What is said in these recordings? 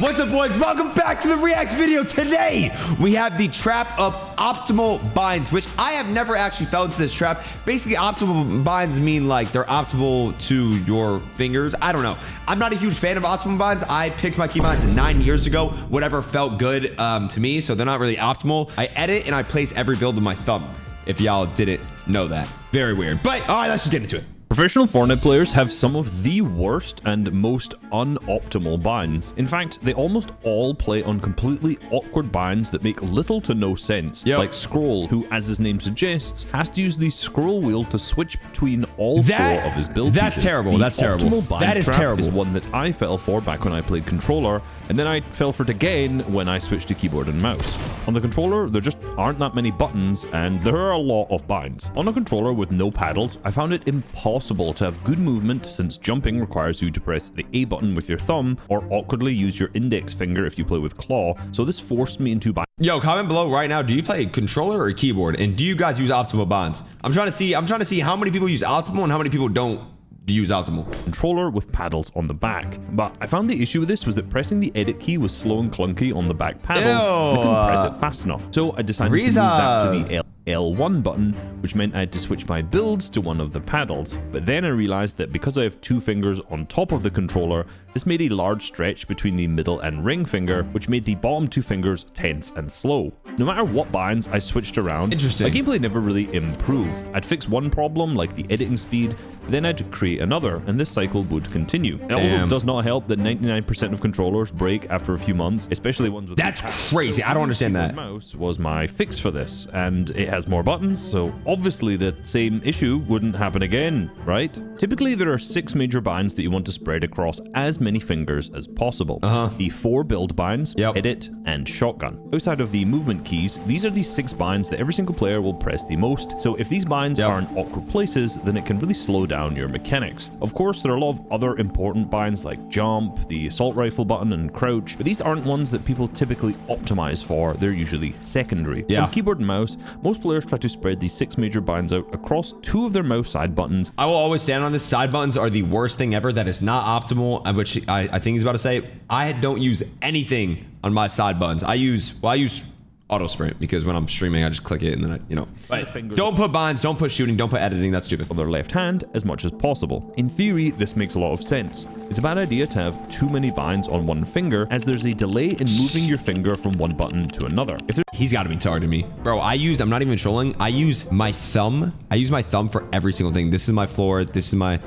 What's up, boys? Welcome back to the Reacts video. Today, we have the trap of optimal binds, which I have never actually fell into this trap. Basically, optimal binds mean like they're optimal to your fingers. I don't know. I'm not a huge fan of optimal binds. I picked my keybinds 9 years ago. Whatever felt good to me, so they're not really optimal. I edit and I place every build with my thumb, if y'all didn't know that. Very weird. But, all right, let's just get into it. Professional Fortnite players have some of the worst and most unoptimal binds. In fact, they almost all play on completely awkward binds that make little to no sense. Yep. Like Scroll, who, as his name suggests, has to use the scroll wheel to switch between all four of his build That's pieces. terrible. That's terrible. That is terrible. Is one that I fell for back when I played controller, and then I fell for it again when I switched to keyboard and mouse. On the controller, there just aren't that many buttons, and there are a lot of binds. On a controller with no paddles, I found it impossible to have good movement since jumping requires you to press the A button with your thumb or awkwardly use your index finger if you play with claw, so this forced me into Yo, comment below right now. Do you play controller or keyboard? And do you guys use optimal binds? I'm trying to see how many people use optimal and how many people don't use optimal. Controller with paddles on the back. But I found the issue with this was that pressing the edit key was slow and clunky on the back paddle. I couldn't press it fast enough. So I decided to move that to the L1 button, which meant I had to switch my builds to one of the paddles. But then I realized that because I have two fingers on top of the controller, this made a large stretch between the middle and ring finger, which made the bottom two fingers tense and slow. No matter what binds I switched around, my gameplay never really improved. I'd fix one problem, like the editing speed, then I'd create another, and this cycle would continue. It also does not help that 99% of controllers break after a few months, especially ones with... That's crazy. I don't understand that. Mouse was my fix for this, and it has more buttons, so obviously the same issue wouldn't happen again, right? Typically, there are 6 major binds that you want to spread across as many fingers as possible. The 4 build binds, edit, and shotgun. Outside of the movement keys, these are the 6 binds that every single player will press the most, so if these binds are in awkward places, then it can really slow down your mechanics. Of course, there are a lot of other important binds like jump, the assault rifle button, and crouch, but these aren't ones that people typically optimize for. They're usually secondary. On keyboard and mouse, most players try to spread these 6 major binds out across 2 of their mouse side buttons. I will always stand on this. Side buttons are the worst thing ever. That is not optimal, which I think he's about to say. I don't use anything on my side buttons. I use auto sprint because when I'm streaming, I just click it and then But don't put binds, don't put shooting, don't put editing. That's stupid. On their left hand as much as possible. In theory, this makes a lot of sense. It's a bad idea to have too many binds on one finger, as there's a delay in moving your finger from one button to another. He's got to be targeting me. Bro, I'm not even trolling. I use my thumb. I use my thumb for every single thing. This is my floor. This is my...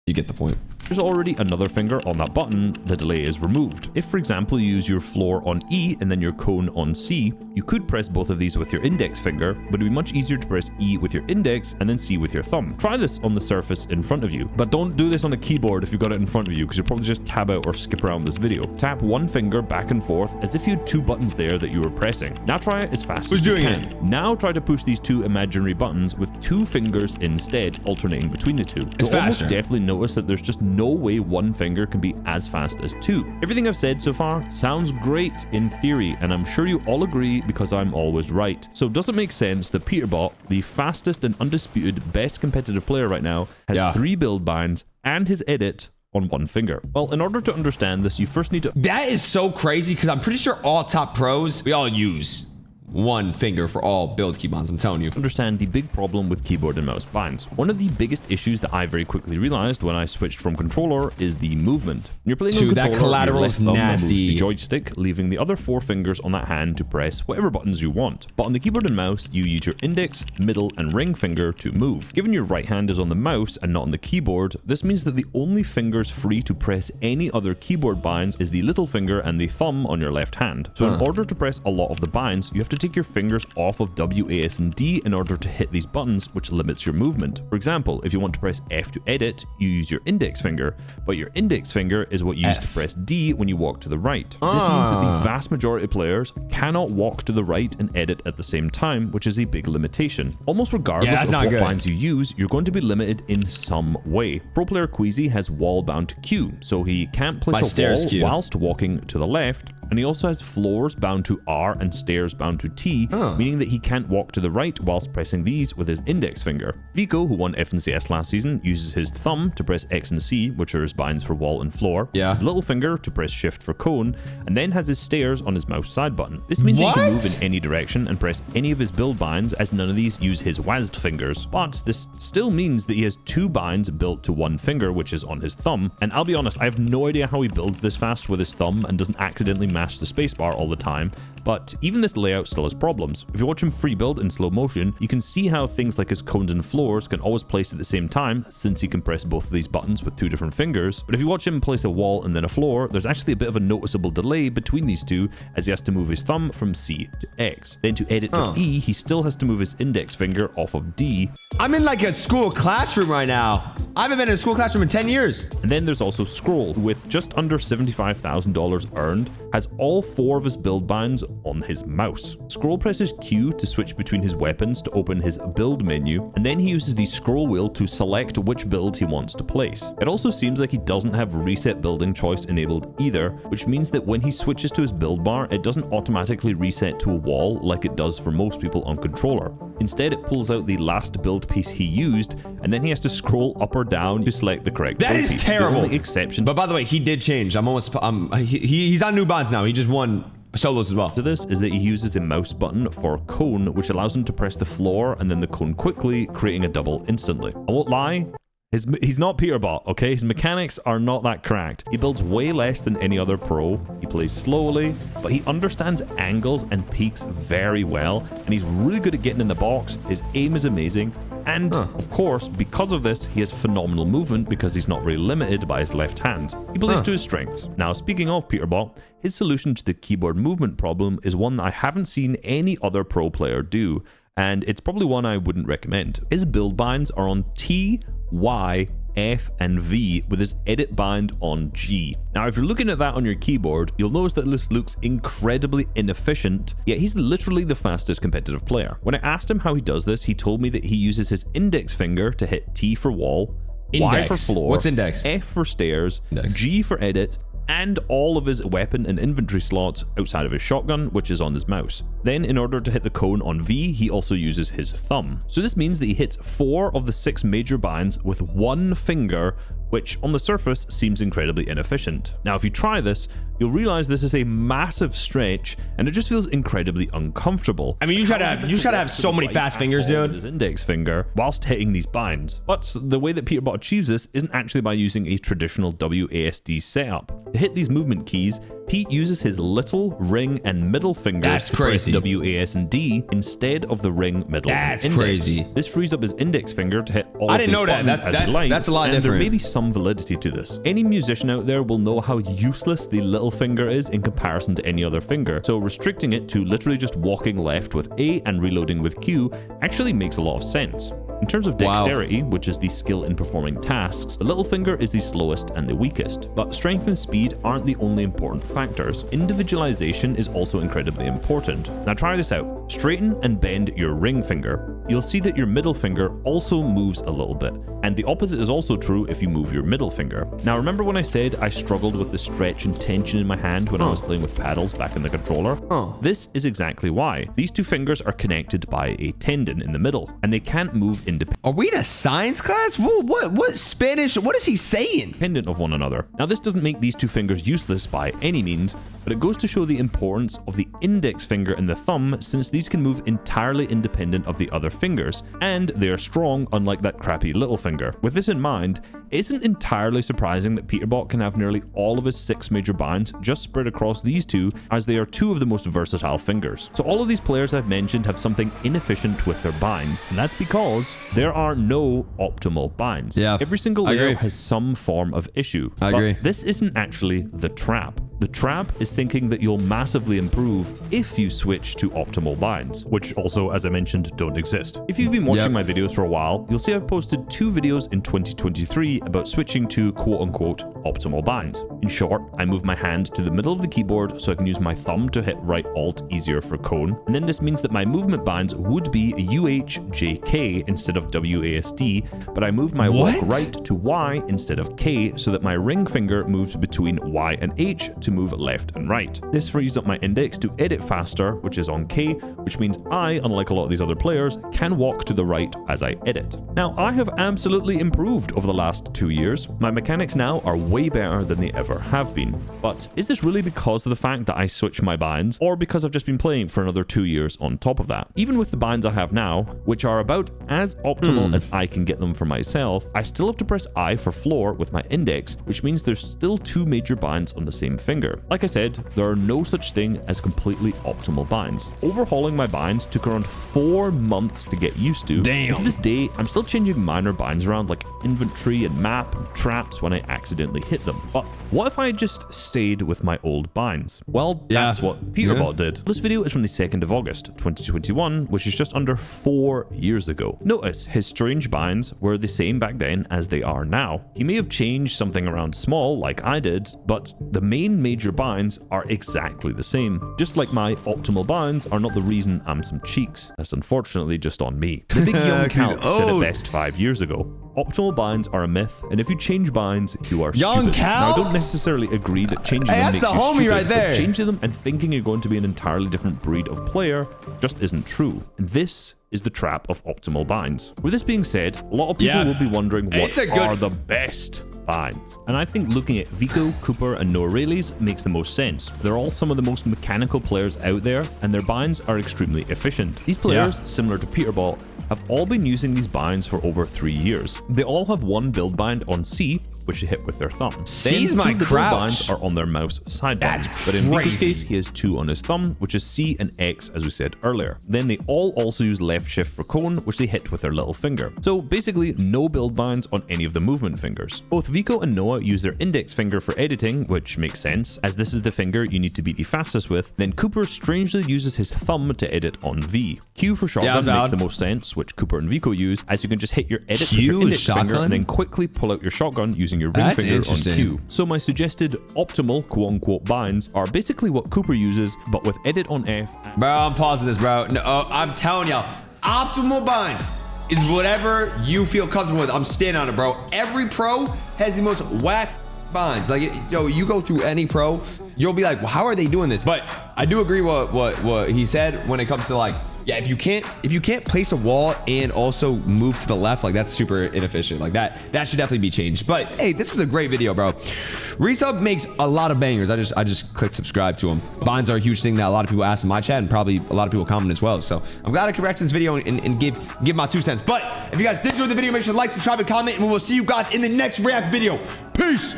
You get the point. There's already another finger on that button, the delay is removed. If, for example, you use your floor on E and then your cone on C, you could press both of these with your index finger, but it'd be much easier to press E with your index and then C with your thumb. Try this on the surface in front of you, but don't do this on a keyboard if you've got it in front of you, because you'll probably just tab out or skip around this video. Tap one finger back and forth as if you had 2 buttons there that you were pressing. Now try it as fast as you can. Now try to push these 2 imaginary buttons with 2 fingers instead, alternating between the 2. You'll almost definitely notice that there's just no way one finger can be as fast as 2. Everything I've said so far sounds great in theory, and I'm sure you all agree because I'm always right. So does it make sense that Peterbot, the fastest and undisputed best competitive player right now, has 3 build binds and his edit on one finger? Well, in order to understand this, you first need to... That is so crazy because I'm pretty sure all top pros, we all use one finger for all build keybinds, I'm telling you. Understand the big problem with keyboard and mouse binds. One of the biggest issues that I very quickly realized when I switched from controller is the movement. When you're playing on controller, that collateral is nasty. The joystick, leaving the other 4 fingers on that hand to press whatever buttons you want. But on the keyboard and mouse, you use your index, middle, and ring finger to move. Given your right hand is on the mouse and not on the keyboard, this means that the only fingers free to press any other keyboard binds is the little finger and the thumb on your left hand. So in order to press a lot of the binds, you have to take your fingers off of W, A, S, and D in order to hit these buttons, which limits your movement. For example, if you want to press F to edit, you use your index finger, but your index finger is what you use to press D when you walk to the right. This means that the vast majority of players cannot walk to the right and edit at the same time, which is a big limitation. Almost regardless of what binds you use, you're going to be limited in some way. Pro player Queasy has wall bound to Q, so he can't place a wall whilst walking to the left, And he also has floors bound to R and stairs bound to T, meaning that he can't walk to the right whilst pressing these with his index finger. Vico, who won FNCS last season, uses his thumb to press X and C, which are his binds for wall and floor, his little finger to press shift for cone, and then has his stairs on his mouse side button. This means that he can move in any direction and press any of his build binds, as none of these use his WASD fingers. But this still means that he has 2 binds built to 1 finger, which is on his thumb. And I'll be honest, I have no idea how he builds this fast with his thumb and doesn't accidentally mash the spacebar all the time. But even this layout still has problems. If you watch him free build in slow motion, you can see how things like his cones and floors can always place at the same time, since he can press both of these buttons with 2 different fingers. But if you watch him place a wall and then a floor, there's actually a bit of a noticeable delay between these two, as he has to move his thumb from C to X. Then to edit with E, he still has to move his index finger off of D. I'm in like a school classroom right now. I haven't been in a school classroom in 10 years. And then there's also Scroll, who with just under $75,000 earned, has all 4 of his build binds on his mouse. Scroll presses Q to switch between his weapons to open his build menu, and then he uses the scroll wheel to select which build he wants to place. It also seems like he doesn't have reset building choice enabled either, which means that when he switches to his build bar, it doesn't automatically reset to a wall like it does for most people on controller. Instead, it pulls out the last build piece he used, and then he has to scroll up or down to select the correct build piece. That is terrible. The only exception, but by the way, he did change. He's on new bonds now. He just won solos as well. To this is that he uses the mouse button for cone, which allows him to press the floor and then the cone quickly, creating a double instantly. I won't lie, he's not Peterbot, okay? His mechanics are not that cracked. He builds way less than any other pro. He plays slowly, but he understands angles and peaks very well, and he's really good at getting in the box. His aim is amazing. And, of course, because of this, he has phenomenal movement because he's not really limited by his left hand. He plays to his strengths. Now, speaking of Peterbot, his solution to the keyboard movement problem is one that I haven't seen any other pro player do, and it's probably one I wouldn't recommend. His build binds are on T, Y, F, and V, with his edit bind on G. Now, if you're looking at that on your keyboard, you'll notice that this looks incredibly inefficient, yet he's literally the fastest competitive player. When I asked him how he does this, he told me that he uses his index finger to hit T for wall, Y for floor, what's index? F for stairs, Index. G for edit, and all of his weapon and inventory slots outside of his shotgun, which is on his mouse. Then, in order to hit the cone on V, he also uses his thumb. So this means that he hits 4 of the 6 major binds with 1 finger, which on the surface seems incredibly inefficient. Now, if you try this, you'll realize this is a massive stretch, and it just feels incredibly uncomfortable. I mean, you try to have so many fast fingers, dude. His index finger whilst hitting these binds. But the way that Peterbot achieves this isn't actually by using a traditional WASD setup. To hit these movement keys, Pete uses his little, ring, and middle fingers to press W, A, S, and D instead of the ring, middle, and index. Crazy. This frees up his index finger to hit all I of didn't these know that. buttons as he likes, That's a lot and different. There may be some validity to this. Any musician out there will know how useless the little finger is in comparison to any other finger, so restricting it to literally just walking left with A and reloading with Q actually makes a lot of sense. In terms of dexterity, which is the skill in performing tasks, the little finger is the slowest and the weakest. But strength and speed aren't the only important factors. Individualization is also incredibly important. Now try this out. Straighten and bend your ring finger. You'll see that your middle finger also moves a little bit. And the opposite is also true if you move your middle finger. Now remember when I said I struggled with the stretch and tension in my hand when I was playing with paddles back in the controller? This is exactly why. These 2 fingers are connected by a tendon in the middle, and they can't move independently. Are we in a science class? What Spanish? What is he saying? Independent of one another. Now, this doesn't make these 2 fingers useless by any means, but it goes to show the importance of the index finger and the thumb, since these can move entirely independent of the other fingers, and they are strong, unlike that crappy little finger. With this in mind, it isn't entirely surprising that Peterbot can have nearly all of his 6 major binds just spread across these 2, as they are 2 of the most versatile fingers. So all of these players I've mentioned have something inefficient with their binds, and that's because there are no optimal binds. Yeah, every single layer has some form of issue. I agree. This isn't actually the trap. The trap is thinking that you'll massively improve if you switch to optimal binds, which also, as I mentioned, don't exist. If you've been watching my videos for a while, you'll see I've posted 2 videos in 2023 about switching to quote-unquote optimal binds. In short, I move my hand to the middle of the keyboard so I can use my thumb to hit right alt easier for cone, and then this means that my movement binds would be UHJK instead of WASD, but I moved my walk right to Y instead of K so that my ring finger moves between Y and H to to move left and right. This frees up my index to edit faster, which is on K, which means I, unlike a lot of these other players, can walk to the right as I edit. Now, I have absolutely improved over the last 2 years. My mechanics now are way better than they ever have been. But is this really because of the fact that I switched my binds, or because I've just been playing for another 2 years on top of that? Even with the binds I have now, which are about as optimal as I can get them for myself, I still have to press I for floor with my index, which means there's still 2 major binds on the same finger. Like I said, there are no such thing as completely optimal binds. Overhauling my binds took around 4 months to get used to. Damn. And to this day, I'm still changing minor binds around like inventory and map and traps when I accidentally hit them. But what if I just stayed with my old binds? Well, that's what Peterbot did. This video is from the 2nd of August, 2021, which is just under 4 years ago. Notice his strange binds were the same back then as they are now. He may have changed something around small like I did, but the main major binds are exactly the same. Just like my optimal binds are not the reason I'm some cheeks. That's unfortunately just on me. The big young Calc said it best 5 years ago. Optimal binds are a myth, and if you change binds, you are stupid. Now, I don't necessarily agree that changing them makes you stupid, right there. But changing them and thinking you're going to be an entirely different breed of player just isn't true. And this is the trap of optimal binds. With this being said, a lot of people will be wondering what are the best binds. And I think looking at Vico, Cooper, and Noah Rayleigh's makes the most sense. They're all some of the most mechanical players out there, and their binds are extremely efficient. These players, similar to Peterbot, have all been using these binds for over 3 years. They all have one build bind on C, which they hit with their thumb. C's then my two of the build crouch. binds are on their mouse side buttons. But in Vico's case, he has 2 on his thumb, which is C and X, as we said earlier. Then they all also use left shift for cone, which they hit with their little finger. So basically, no build binds on any of the movement fingers. Both Vico and Noah use their index finger for editing, which makes sense, as this is the finger you need to be the fastest with. Then Cooper strangely uses his thumb to edit on V. Q for shotgun makes the most sense, which Cooper and Vico use, as you can just hit your edit with your index finger and then quickly pull out your shotgun using your ring finger on Q. So my suggested optimal quote-unquote binds are basically what Cooper uses, but with edit on F. Bro, I'm pausing this, bro. No, I'm telling y'all, optimal binds is whatever you feel comfortable with. I'm standing on it, bro. Every pro has the most whack binds. Like, yo, you go through any pro, you'll be like, well, how are they doing this? But I do agree what he said when it comes to like, yeah, if you can't place a wall and also move to the left, like that's super inefficient. Like that should definitely be changed. But hey, this was a great video, bro. Resub makes a lot of bangers. I just clicked subscribe to him. Binds are a huge thing that a lot of people ask in my chat, and probably a lot of people comment as well. So I'm glad I could react to this video and give my 2 cents. But if you guys did enjoy the video, make sure to like, subscribe, and comment, and we will see you guys in the next react video. Peace.